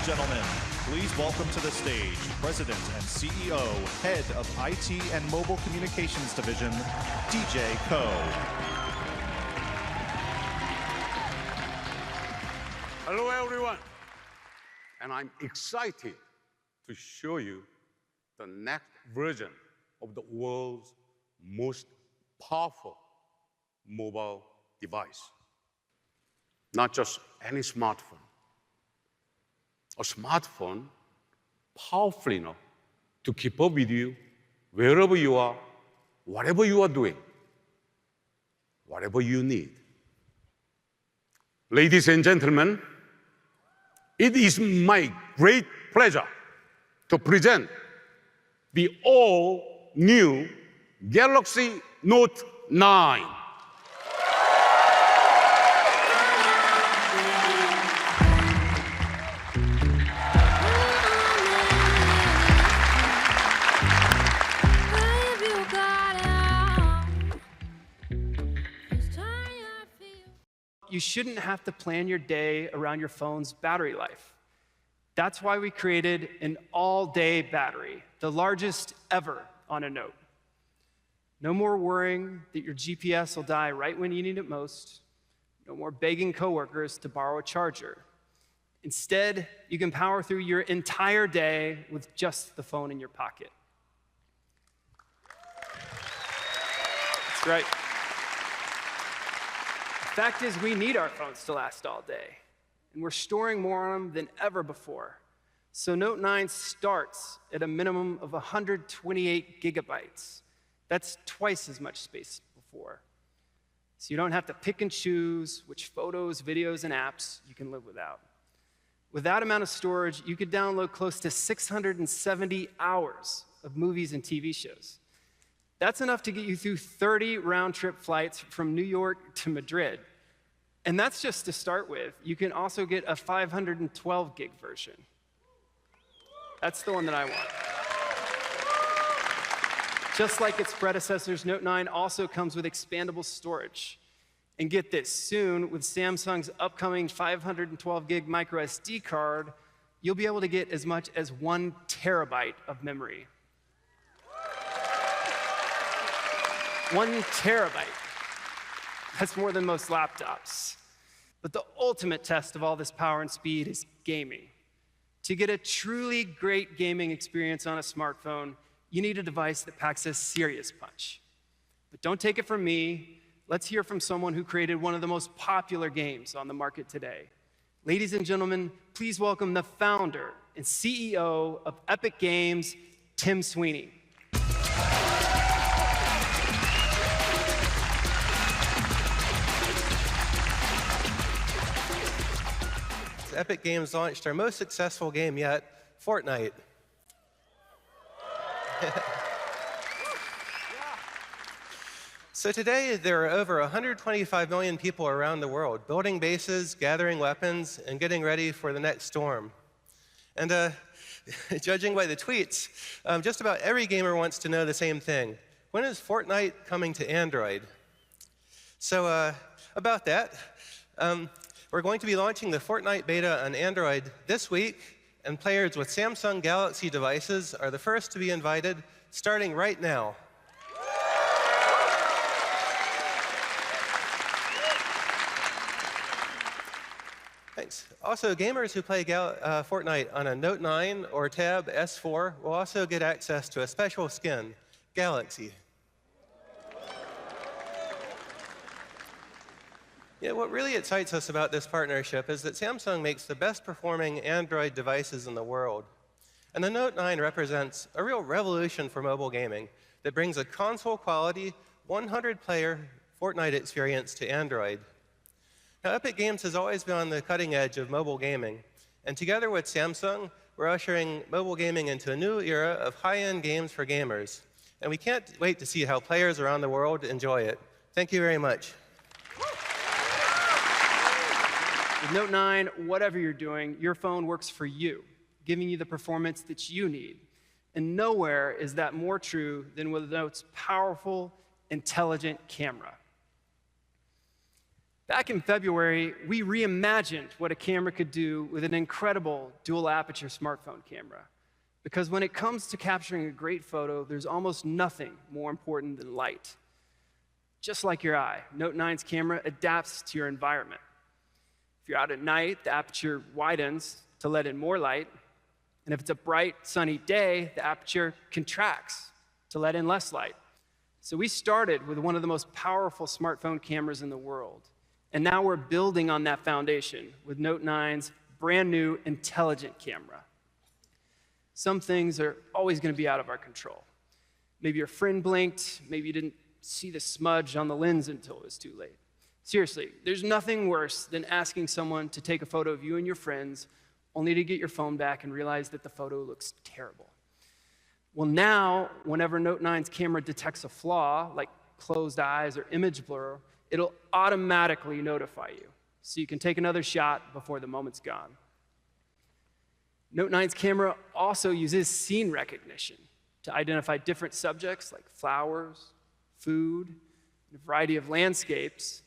and gentlemen, please welcome to the stage President and CEO, Head of IT and Mobile Communications Division, DJ Ko. Hello, everyone. And I'm excited to show you the next version of the world's most powerful mobile device. Not just any smartphone. A smartphone powerful enough to keep up with you wherever you are, whatever you are doing, whatever you need. Ladies and gentlemen, it is my great pleasure to present the all-new Galaxy Note 9. You shouldn't have to plan your day around your phone's battery life. That's why we created an all-day battery, the largest ever on a Note. No more worrying that your GPS will die right when you need it most. No more begging coworkers to borrow a charger. Instead, you can power through your entire day with just the phone in your pocket. That's right. The fact is, we need our phones to last all day, and we're storing more on them than ever before. So Note 9 starts at a minimum of 128 gigabytes. That's twice as much space before. So you don't have to pick and choose which photos, videos, and apps you can live without. With that amount of storage, you could download close to 670 hours of movies and TV shows. That's enough to get you through 30 round-trip flights from New York to Madrid. And that's just to start with. You can also get a 512 gig version. That's the one that I want. Just like its predecessors, Note 9 also comes with expandable storage. And get this, soon, with Samsung's upcoming 512 gig micro SD card, you'll be able to get as much as 1 terabyte of memory. 1 terabyte. That's more than most laptops. But the ultimate test of all this power and speed is gaming. To get a truly great gaming experience on a smartphone, you need a device that packs a serious punch. But don't take it from me. Let's hear from someone who created one of the most popular games on the market today. Ladies and gentlemen, please welcome the founder and CEO of Epic Games, Tim Sweeney. Epic Games launched our most successful game yet, Fortnite. So today, there are over 125 million people around the world building bases, gathering weapons, and getting ready for the next storm. And judging by the tweets, just about every gamer wants to know the same thing. When is Fortnite coming to Android? So about that, we're going to be launching the Fortnite beta on Android this week, and players with Samsung Galaxy devices are the first to be invited, starting right now. Thanks. Also, gamers who play Fortnite on a Note 9 or Tab S4 will also get access to a special skin, Galaxy. Yeah, what really excites us about this partnership is that Samsung makes the best performing Android devices in the world. And the Note 9 represents a real revolution for mobile gaming that brings a console quality 100-player Fortnite experience to Android. Now, Epic Games has always been on the cutting edge of mobile gaming. And together with Samsung, we're ushering mobile gaming into a new era of high-end games for gamers. And we can't wait to see how players around the world enjoy it. Thank you very much. With Note 9, whatever you're doing, your phone works for you, giving you the performance that you need. And nowhere is that more true than with Note's powerful, intelligent camera. Back in February, we reimagined what a camera could do with an incredible dual aperture smartphone camera. Because when it comes to capturing a great photo, there's almost nothing more important than light. Just like your eye, Note 9's camera adapts to your environment. If you're out at night, the aperture widens to let in more light. And if it's a bright, sunny day, the aperture contracts to let in less light. So we started with one of the most powerful smartphone cameras in the world. And now we're building on that foundation with Note 9's brand new intelligent camera. Some things are always going to be out of our control. Maybe your friend blinked, maybe you didn't see the smudge on the lens until it was too late. Seriously, there's nothing worse than asking someone to take a photo of you and your friends only to get your phone back and realize that the photo looks terrible. Well, now, whenever Note 9's camera detects a flaw, like closed eyes or image blur, it'll automatically notify you, so you can take another shot before the moment's gone. Note 9's camera also uses scene recognition to identify different subjects like flowers, food, and a variety of landscapes.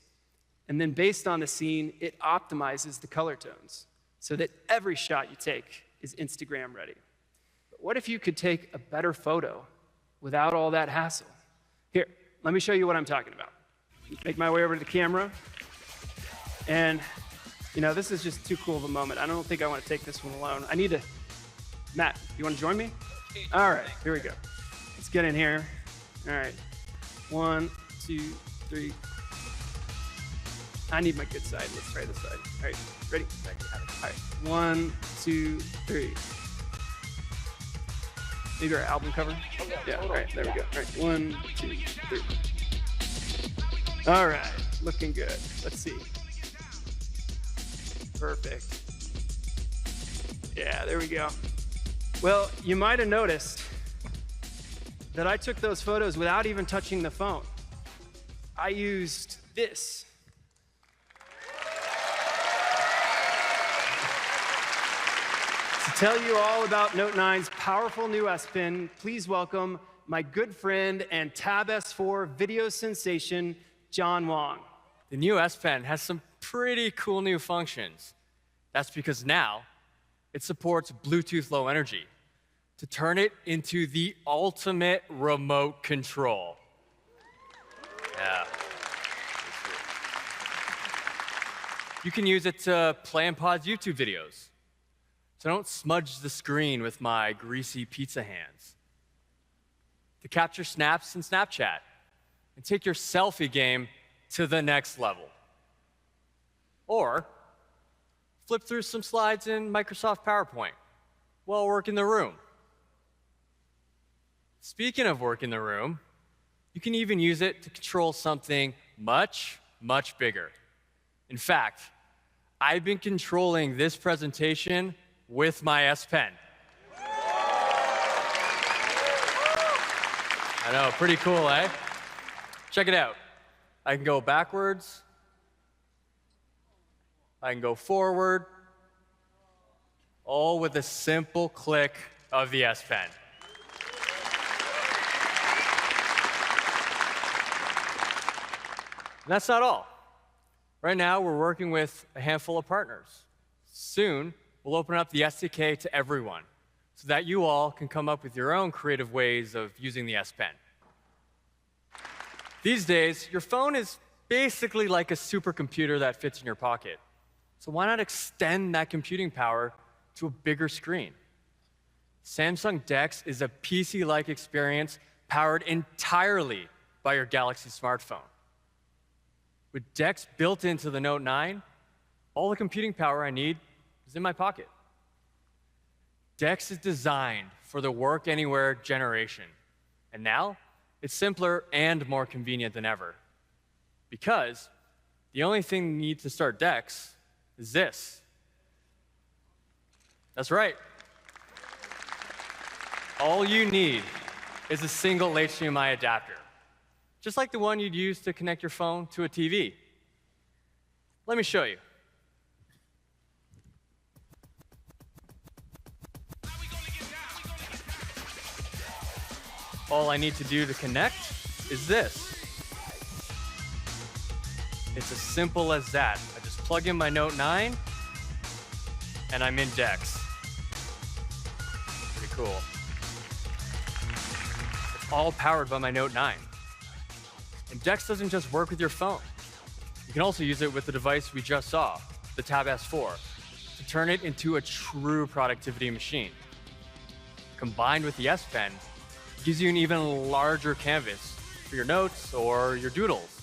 And then based on the scene, it optimizes the color tones so that every shot you take is Instagram ready. But what if you could take a better photo without all that hassle? Here, let me show you what I'm talking about. Make my way over to the camera. And, you know, this is just too cool of a moment. I don't think I want to take this one alone. I need to, Matt, you want to join me? All right, here we go. Let's get in here. All right, 1, 2, 3. I need my good side. Let's try this side. All right, ready? All right, 1, 2, 3. Maybe our album cover? Yeah, all right, there we go. All right, 1, 2, 3. All right, looking good. Let's see. Perfect. Yeah, there we go. Well, you might have noticed that I took those photos without even touching the phone. I used this. To tell you all about Note 9's powerful new S Pen, please welcome my good friend and Tab S4 video sensation, John Wong. The new S Pen has some pretty cool new functions. That's because now it supports Bluetooth Low Energy to turn it into the ultimate remote control. Yeah. You can use it to play and pause YouTube videos, so don't smudge the screen with my greasy pizza hands. To capture snaps in Snapchat and take your selfie game to the next level. Or flip through some slides in Microsoft PowerPoint while working the room. Speaking of work in the room, you can even use it to control something much, much bigger. In fact, I've been controlling this presentation with my S Pen. I know, pretty cool, eh? Check it out. I can go backwards. I can go forward, all with a simple click of the S Pen. And that's not all. Right now, we're working with a handful of partners. Soon, we'll open up the SDK to everyone so that you all can come up with your own creative ways of using the S Pen. These days, your phone is basically like a supercomputer that fits in your pocket. So why not extend that computing power to a bigger screen? Samsung DeX is a PC-like experience powered entirely by your Galaxy smartphone. With DeX built into the Note 9, all the computing power I need is in my pocket. DeX is designed for the work anywhere generation. And now, it's simpler and more convenient than ever. Because the only thing you need to start DeX is this. That's right. All you need is a single HDMI adapter, just like the one you'd use to connect your phone to a TV. Let me show you. All I need to do to connect is this. It's as simple as that. I just plug in my Note 9, and I'm in Dex. Pretty cool. It's all powered by my Note 9. And Dex doesn't just work with your phone. You can also use it with the device we just saw, the Tab S4, to turn it into a true productivity machine. Combined with the S Pen, it gives you an even larger canvas for your notes or your doodles.